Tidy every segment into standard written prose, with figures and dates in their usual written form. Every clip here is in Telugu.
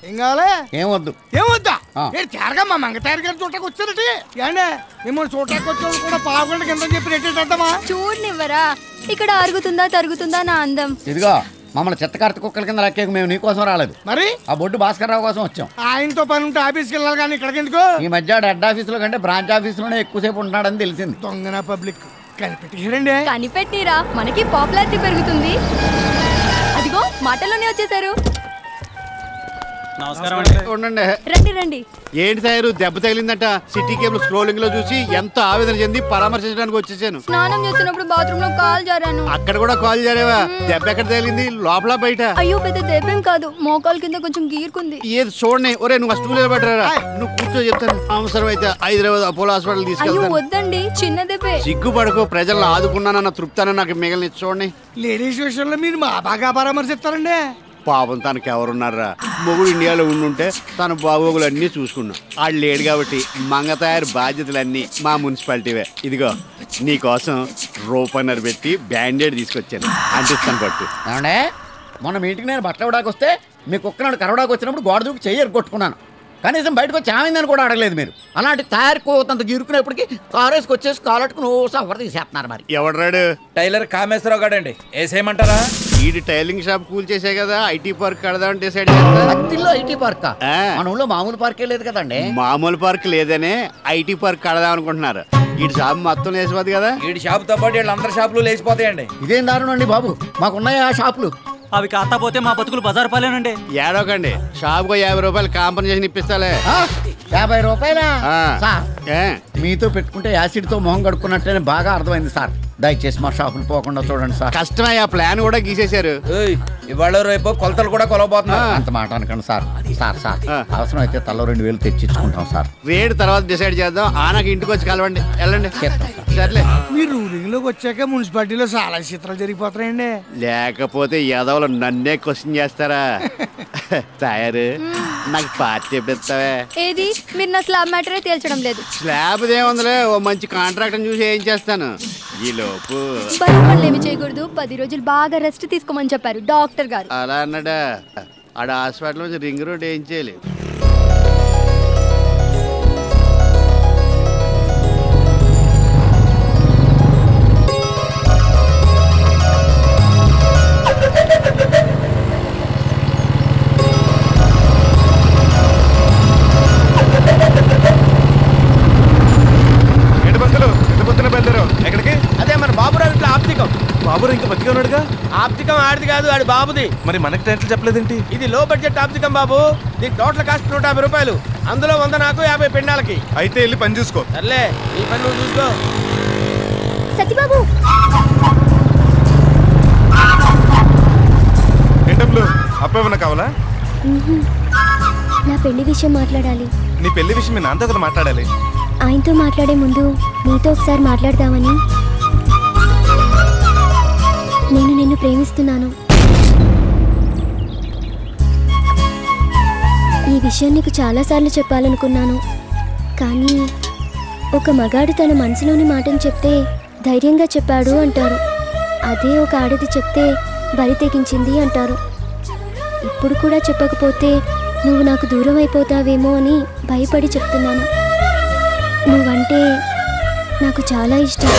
ఏం కావాలి? ఏమొద్దు. ఏమొద్దా? తేరగా మా మంగతారి గారు చూడటానికి వచ్చారటి. ఏండే మిమ్మల్ని చూడటానికి వచ్చే కూడా పావుగంట కింద చెప్పి రేటేద్దామా? చూడనివ్వరా? ఇక్కడ అరుగుతుందా తరుగుతుందా నా అందం? ఇదిగో మమ్మల్ని చెత్తకార్త కుక్కల కింద లెక్కేకు మేము నీకోసం రాలేదు. మరి ఆ బొడ్డు భాస్కర్రావు కోసం వచ్చాం. ఆయనతో పని ఉంటే ఆఫీస్కి వెళ్ళాలి కానీ ఇక్కడికి ఎందుకు? ఈ మధ్య హెడ్ ఆఫీసులో కంటే బ్రాంచ్ ఆఫీసులోనే ఎక్కువసేపు ఉంటున్నాడని తెలిసింది. దొంగన పబ్లిక్ కనిపెట్టారండి. కనిపెట్టిరా, మనకి పాపులారిటీ పెరుగుతుంది. అదిగో మాటల్లోనే వచ్చేసారు. ఉండండి. రండి రండి. ఏంటి తయారు దెబ్బ తగిలిందంట? సిటీ కేబుల్ స్క్రోలింగ్ లో చూసి ఎంతో ఆవేదన చెంది పరామర్శించడానికి వచ్చేసాను. స్నానం చేస్తున్నప్పుడు బాత్రూమ్ లో కాల్ జారాను. అక్కడ కూడా కాల్ జారేవా? దెబ్బ ఎక్కడ తగిలింది? లోపల బయట? అయ్యో పెద్ద దెబ్బేం కాదు, మోకాలు కింద కొంచెం గీరుకుంది. ఏది చూడండి. ఒరే నువ్వు స్టూల్ నిలబెట్టరా, నువ్వు కూర్చో చెప్తాను. అవసరం అయితే హైదరాబాద్ అపోలో హాస్పిటల్ అయ్యో తీసుకెళ్తాను. వద్దండి, చిన్న దెబ్బే. సిగ్గుపడకు, ప్రజలను ఆదుకున్నానన్న తృప్తాన్ని నాకు మిగిలిన చూడండి. లేడీస్ విషయంలో మీరు మా బాగా పరామర్శిస్తారండి. పాపం తనకి ఎవరున్నారా? మొగుడు ఇండియాలో ఉండుంటే తన బాగోగులు అన్నీ చూసుకున్నాం. ఆడు లేడు కాబట్టి మంగతయారు బాధ్యతలన్నీ మా మున్సిపాలిటీవే. ఇదిగో నీకోసం రూపన్నర పెట్టి బ్యాండేడ్ తీసుకొచ్చాను, అంటిస్తాను పట్టు. ఏమండే మొన్న మీటింగ్ నేను బట్టలు ఇవ్వడానికి వస్తే మీ కుక్కనాడు కరవడానికి వచ్చినప్పుడు గోడ దూకి చెయ్యి కొట్టుకున్నాను. కనీసం బయటకు వచ్చి ఆమెందని కూడా అడగలేదు మీరు. అలాంటి తయారుకోతంత గిరుకునేప్పటికీ కారేసుకు వచ్చేసి కాలట్టుకుని సఫర్ తీసేస్తున్నారు. మరి ఎవడరాడు? టైలర్ కామేశ్వరరావు గాడండి. వేసేయమంటారా? ఈడు టైలింగ్ షాప్ కూల్ చేసే కదా ఐటీ పార్క్ కడదామని డిసైడ్ చేస్తా. అత్తిల్లో ఐటీ పార్క్? మన ఊళ్ళో మామూలు పార్కే లేదు కదండి. మామూలు పార్క్ లేదనే ఐటీ పార్క్ కడదాం అనుకుంటున్నారు. ఈడు షాప్ మొత్తం లేచిపోద్ది కదా. వీడి షాపుతో పాటు వీళ్ళందరి షాపులు లేచిపోతాయండి. ఇదేం దారుణం అండి బాబు, మాకున్నాయి ఆ షాపులు. అవి కాకపోతే మా బతుకులు బజారు పాలేనండి. ఏడోకండి, షాప్కు 50 రూపాయలు కాంపన్సేషన్ ఇప్పిస్తాలే. 50 రూపాయలా? సార్ మీతో పెట్టుకుంటే యాసిడ్ తో మొహం కడుక్కున్నట్టే బాగా అర్థమైంది సార్. దయచేసి మా షాపులు పోకుండా చూడండి సార్. కష్టమే, ఆ ప్లాన్ కూడా గీసేశారు. ఇవాళ రేపు కొలతలు కూడా కొలవబోతున్నారు. అంత మాట అనకండి సార్. సార్ సార్ అవసరం అయితే తలో 2000 తెచ్చిచ్చుకుంటాం సార్. రేటు తర్వాత డిసైడ్ చేద్దాం. నాకు ఇంటికి వచ్చి కలవండి. వెళ్ళండి. సర్లే. మీరు రూలింగ్ లోకి వచ్చాక మున్సిపాలిటీలో చాలా చిత్రాలు జరిగిపోతాయండి. లేకపోతే యాదవులు నన్నే క్వశ్చన్ చేస్తారా? తయారు నాకు పార్టీ ఎప్పుడెత్తావే? ఏది మీరు నా స్లాబ్ మ్యాటరే తేల్చడం లేదు. స్లాబ్ ఏముందిలే, ఓ మంచి కాంట్రాక్ట్ చూసి ఏం చేస్తాను. ఈ లోపు పనులేమి చేయకూడదు, 10 రోజులు బాగా రెస్ట్ తీసుకోమని చెప్పారు డాక్టర్ గారు. అలా అన్నాడా? ఆడ హాస్పిటల్ నుంచి రింగ్ రోడ్ ఏం చేయలేదు. ఎక్కడికి? అదే మన బాబురావు ఇంట్లో ఆప్తికం. బాబురావు ఇంకా బతిగా ఉన్నాడుగా? ఆప్తికం ఆడిది కాదు, ఆడి బాబుది. మరి మనకి టైటిల్ చెప్పలేదేంటి? ఇది లో బడ్జెట్ ఆప్తికం బాబు. దీని టోటల్ కాస్ట్ 150 రూపాయలు. అందులో 100 నాకు, 50 పిండాలకి. అయితే వెళ్ళి పని చూసుకో. సర్లే, నీ పని నువ్వు చూసుకో. సత్యబాబు, ఏంటప్పుడు అప్పేమన్నా కావాలా? నా పెళ్లి విషయం మాట్లాడాలి. నీ పెళ్లి విషయం మీ నాన్నతో మాట్లాడాలి. ఆయనతో మాట్లాడే ముందు నీతో ఒకసారి మాట్లాడదామని. నేను నిన్ను ప్రేమిస్తున్నాను. ఈ విషయం నీకు చాలాసార్లు చెప్పాలనుకున్నాను, కానీ ఒక మగాడు తన మనసులోని మాటను చెప్తే ధైర్యంగా చెప్పాడు అంటారు. అదే ఒక ఆడది చెప్తే బరి తెగించింది అంటారు. ఇప్పుడు కూడా చెప్పకపోతే నువ్వు నాకు దూరం అయిపోతావేమో అని భయపడి చెప్తున్నాను. నువ్వంటే నాకు చాలా ఇష్టం.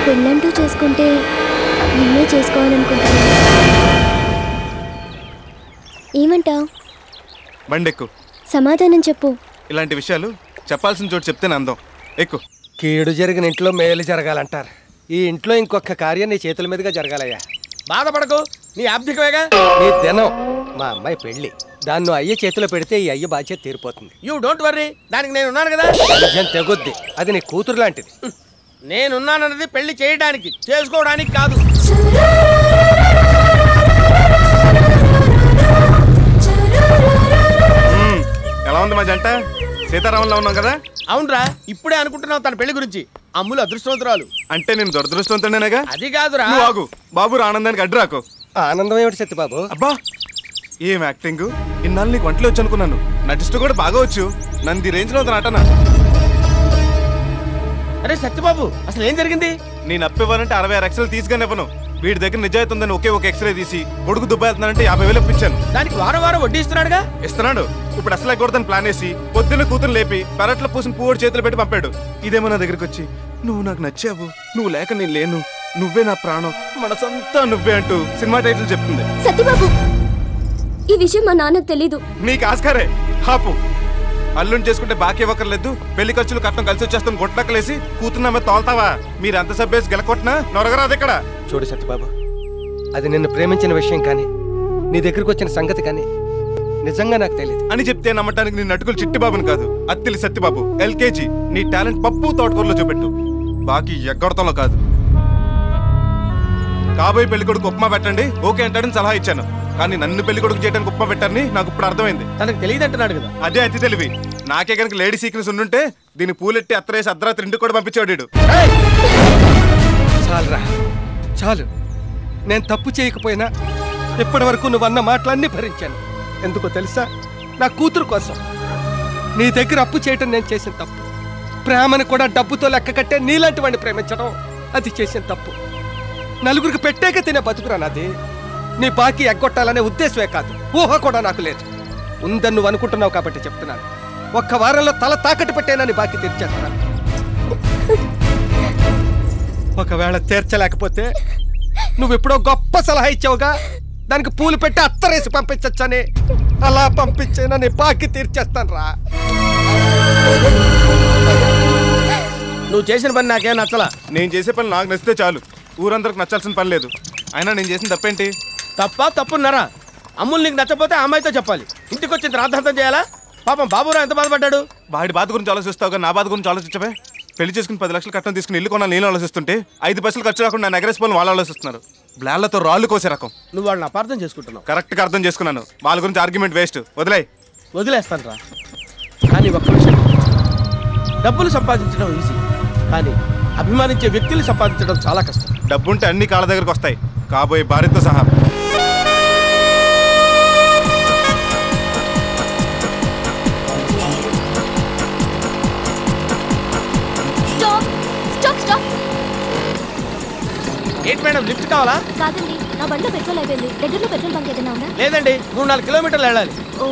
పెళ్ళంటూ చేసుకుంటే నిన్నే చేసుకోవాలనుకుంటున్నాను. ఏమంటావు? బండెక్కు. సమాధానం చెప్పు. ఇలాంటి విషయాలు చెప్పాల్సిన చోటు చెప్తేనే అందం. ఎక్కు. కీడు జరిగిన ఇంట్లో మేలు జరగాలంటారు. ఈ ఇంట్లో ఇంకొక కార్యం నీ చేతుల మీదుగా జరగాలయ్యా. బాధపడకు, నీ ఆప్తికమేగా. నీ దినం మా అమ్మాయి పెళ్లి, దాన్ని అయ్య చేతిలో పెడితే ఈ అయ్య బాధ్యత తీరిపోతుంది. యూ డోంట్ వర్రీ, దానికి నేను ఉన్నాను కదా. నిజం తెగుద్ది, అది నీ కూతురు లాంటిది. నేనున్నానన్నది పెళ్లి చేయడానికి, చేసుకోవడానికి కాదు. ఎలా ఉంది మా జంట? సీతారామంలో ఉన్నాం కదా? అవునరా, ఇప్పుడే అనుకుంటున్నావు తన పెళ్లి గురించి. అమ్ములు అదృష్టవంతురాలు. అంటే నేను దురదృష్టవంతుడేనేగా? అది కాదురా. ఆగు బాబు, ఆనందానికి అడ్డు రాకు. ఆనందం ఏమిటి సత్యబాబు? అబ్బా ఏం యాక్టింగ్! ఇన్నాళ్ళు నీకు వంటలు వచ్చు అనుకున్నాను. నటిస్తూ కూడా బాగా వచ్చు. నన్ను రేంజ్ లో నటన. అరే సత్యబాబు, అసలు ఏం జరిగింది? నేను అప్పివ్వాలంటే 60 లక్షలు తీసుకొని ఇవ్వను. వీడి దగ్గర నిజాయితీ ఉందని ఒకే ఒక ఎక్స్రే తీసి కొడుకు దుబ్బాయితున్నానంటే 50,000 ఇప్పించాను. దానికి వారం వారం వడ్డీ ఇస్తున్నాడుగా. ఇస్తున్నాడు. ఇప్పుడు అసలు ఎక్కడదని ప్లాన్ వేసి పొద్దున్న కూతురు లేపి పెరట్లో పూసిన పువ్వుడు చేతులు పెట్టి పంపాడు. ఇదేమో నా దగ్గరికి వచ్చి నువ్వు నాకు నచ్చావు, నువ్వు లేక నేను లేను, నువ్వే నా ప్రాణం, మనసంతా నువ్వే అంటూ సినిమా టైటిల్ చెప్తుంది. సత్యబాబు, ఈ విషయం మా నాన్నకు తెలీదు. నీకు ఆస్కారే. హాపు అల్లుని చేసుకుంటే బాకీ ఇవ్వకర్లేదు, పెళ్లి ఖర్చులు కట్టం కలిసి వచ్చేస్తాను గొట్టలక్కలేసి కూతున్నా తోల్తావా? మీరు ఎంత సబ్బేసి గెలకొట్టినా నొరగరాదు ఇక్కడ. చూడు సత్యబాబు, అది నిన్ను ప్రేమించిన విషయం కానీ నీ దగ్గరకు వచ్చిన సంగతి కానీ నిజంగా నాకు తెలియదు అని చెప్తే నమ్మటానికి నేను అటుకులు చిట్టిబాబుని కాదు, అత్తిలి సత్యబాబు. LKG నీ టాలెంట్ పప్పు తోటకూరలో చూపెట్టు, బాకీ ఎగ్గొడతంలో కాదు. కాబోయే పెళ్లి కొడుకు ఉప్మా పెట్టండి ఓకే అంటాడని సలహా ఇచ్చాను, కానీ నన్ను పెళ్లి కొడుకు చేయడానికి ఉప్మా పెట్టారని నాకు ఇప్పుడు అర్థమైంది. తనకు తెలియదు అంటున్నాడు కదా. అదే అతి తెలివి. నాకే కనుక లేడీ సీక్రెట్స్ ఉండుంటే దీన్ని పూలెట్టి అత్తరేసి అర్ధరాత్రి ఇంటికి కూడా పంపించాడు. చాలురా, చాలు. నేను తప్పు చేయకపోయినా ఇప్పటి వరకు నువ్వు అన్న మాటలన్నీ భరించాను. ఎందుకో తెలుసా? నా కూతురు కోసం నీ దగ్గర అప్పు చేయటం నేను చేసిన తప్పు. ప్రేమను కూడా డబ్బుతో లెక్క కట్టే నీలాంటి వాడిని ప్రేమించడం అది చేసిన తప్పు. నలుగురికి పెట్టాక తినే బతుకురా నాది. నీ బాకీ ఎగ్గొట్టాలనే ఉద్దేశమే కాదు, ఊహ కూడా నాకు లేదు. ఉందని నువ్వు అనుకుంటున్నావు కాబట్టి చెప్తున్నాను. ఒక్క వారంలో తల తాకట్టు పెట్టేనని బాకీ తీర్చేస్తాను. ఒకవేళ తీర్చలేకపోతే నువ్వెప్పుడో గొప్ప సలహా ఇచ్చావుగా, దానికి పూలు పెట్టి అత్తరేసి పంపించచ్చని, అలా పంపించేనని బాకీ తీర్చేస్తాను రా. నువ్వు చేసిన పని నాకేం నచ్చలా. నేను చేసే పని నాకు నచ్చితే చాలు, ఊరందరికి నచ్చాల్సిన పని లేదు. అయినా నేను చేసిన తప్పేంటి? తప్పున్నారా? అమ్ములు నీకు నచ్చపోతే ఆ అమ్మాయితో చెప్పాలి. ఇంటికి వచ్చింది రాద్ధాంతం చేయాలా? పాపం బాబురా ఎంత బాధపడ్డాడు. వాడి బాధ గురించి ఆలోచిస్తావుగా, నా బాధ గురించి ఆలోచించవే. పెళ్లి చేసుకుని 10 లక్షలు కట్నం తీసుకుని ఇల్లు కొనాలి నేను ఆలోచిస్తుంటే 5 పైసలు ఖర్చు రాకుండా నా ఎగరేసిపోయిన వాళ్ళు ఆలోచిస్తున్నారు. బ్లాళ్లతో రాళ్ళు కోసే రకం. నువ్వు వాళ్ళని అపార్థం చేసుకుంటున్నావు. కరెక్ట్గా అర్థం చేసుకున్నాను. వాళ్ళ గురించి ఆర్గ్యుమెంట్ వేస్ట్. వదిలేస్తాను రా. కానీ ఒక్క విషయం, డబ్బులు సంపాదించడం ఈజీ, కానీ అభిమానించే వ్యక్తులు సంపాదించడం చాలా కష్టం. డబ్బుంటే అన్ని కాళ్ళ దగ్గరకు వస్తాయి, కాబోయే భార్యతో సహా. ఏంటి మేడం, లిఫ్ట్ కావాలా? కాదండి, నా బండిలో పెట్రోల్ అయిపోయింది. దగ్గరలో పెట్రోల్ బంక్ ఏదైనా ఉందా? లేదండి, 3-4 కిలోమీటర్లు వెళ్ళాలి. ఓ,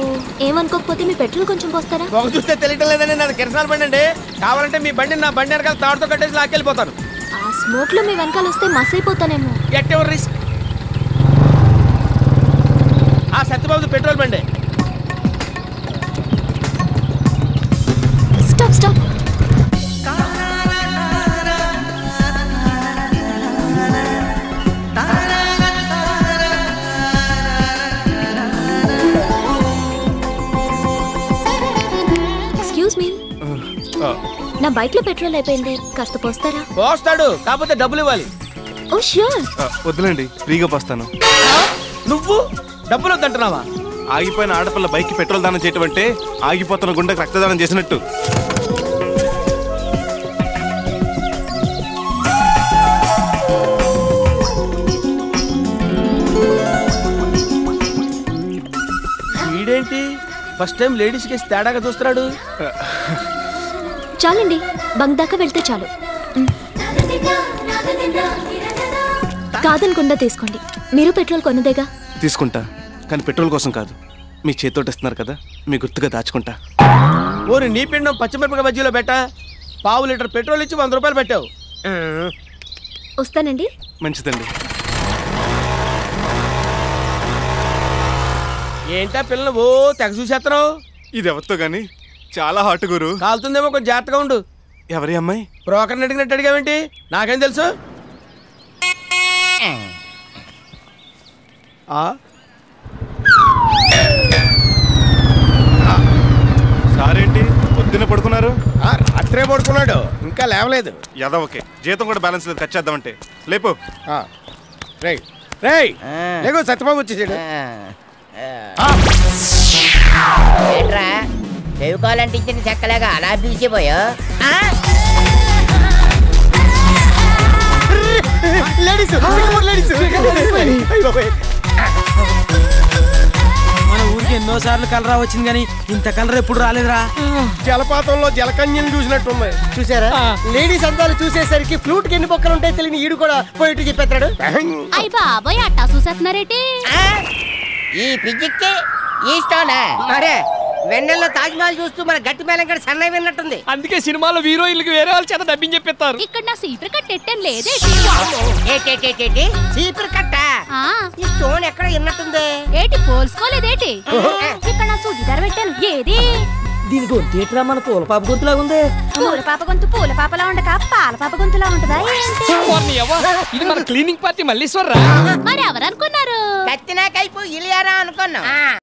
ఏమనుకోకపోతే మీ పెట్రోల్ కొంచెం పోస్తారా? ఒక చూస్తే తెలియటం లేదండి, నాది కిరసనాల బండి అండి. కావాలంటే మీ బండిని నా బండి వెనకాల తాడుతో కట్టేసి లాక్కెళ్ళిపోతాను. ఆ స్మోక్ లో మీ వెనకాల వస్తే మస్ అయిపోతానేమో. At ever risk. ఆ సత్యబాబు పెట్రోల్ బండి. Stop stop. ఎక్స్క్యూజ్ మీ, నా బైక్ లో పెట్రోల్ అయిపోయింది, కాస్త పోస్తారా? పోస్తాడు, కాకపోతే డబ్బులు ఇవ్వాలి. ఓ ష్యూర్. వద్దులేండి, ఫ్రీగా పోస్తాను. నువ్వు డబ్బులు వద్దంటున్నావా? ఆగిపోయిన ఆడపిల్ల బైక్ పెట్రోల్ దానం చేయటం అంటే ఆగిపోతున్న గుండెకి రక్తదానం చేసినట్టు. వీడేంటి ఫస్ట్ టైం లేడీస్ కి తేడాగా చూస్తున్నాడు? చాలండి, బంక్ దాకా వెళ్తే చాలు. కాదనకుండా తీసుకోండి, మీరు పెట్రోల్ కొన్నదేగా. తీసుకుంటా, కానీ పెట్రోల్ కోసం కాదు, మీ చేతితోటి ఇస్తున్నారు కదా, మీ గుర్తుగా దాచుకుంటా. ఓరి నీ పిండం పచ్చిమిరపకాయ బజ్జీలో పెట్టా. 1/2 లీటర్ పెట్రోల్ ఇచ్చి 100 రూపాయలు పెట్టావు. వస్తానండి. మంచిదండి. ఏంటా పిల్లలు ఓ తెగ చూసేస్తున్నావు? ఇది ఎవరితో గాని చాలా హాట్ గురు. కాలుతుందేమో కొంచెం జాగ్రత్తగా ఉండు. ఎవరి అమ్మాయి? బ్రోకర్ని అడిగినట్టు అడిగావేంటి? నాకేం తెలుసు. సారేంటి పొద్దున్న పడుకున్నారు? రాత్రే పడుకున్నాడు, ఇంకా లేవలేదు. ఓకే, జీతం కూడా బ్యాలెన్స్ లేదు, ఖర్చేద్దామంటే లేపు. సత్యబాబు వచ్చేసాడు. చదువుకోవాలంటే ఇచ్చిన చెక్కలాగా అలా పిలిచిపోయా. మన ఊరికి ఎన్నో ఎన్నోసార్లు కలరా వచ్చింది కానీ ఇంత కలర్ ఎప్పుడు రాలేదురా. జలపాతంలో జలకన్యలు చూసినట్టుంది. చూసారా లేడీస్ అందాలు చూసేసరికి ఫ్లూట్ కి ఎన్ని బొక్కలు ఉంటాయి తెలియని ఈడు కూడా పోయిట్టు చెప్పేస్తాడు. అయ్య బాబోయ్ అట్టా చూసేస్తున్నారేటి? ఈ పిజిక్కి ఈ స్టోనా మరే వెన్నెల్లో తాజ్ మహల్ చూస్తూ మన గట్టి మేళం కూడా సన్నై విన్నట్టుంది. అందుకే సినిమాలో హీరోయిన్లకు వేరే వాళ్ళ చేత డబ్బింగ్ చెప్పేస్తారు. ఇక్కడ నా సీపర్ కట్ ఎట్టం లేదే. చీపురు కట్ట ఈ స్టోన్ ఎక్కడ విన్నట్టుంది. ఏటి పోల్చుకోలేదేటి? ఇక్కడ నా చూడిదారు పెట్టాను ఏది? దీని గొంతేట్రా మన పూల పాప గొంతులా ఉంది. పూల పాప గొంతు పూల పాపలా ఉండక పాల పాప గొంతులా ఉంటదా ఏంటి? ఇది మన క్లీనింగ్ పార్టీ మల్లీశ్వర్ రా. మరి ఎవరనుకున్నారు? కత్తినా కైపు ఇలియారా అనుకున్నాం.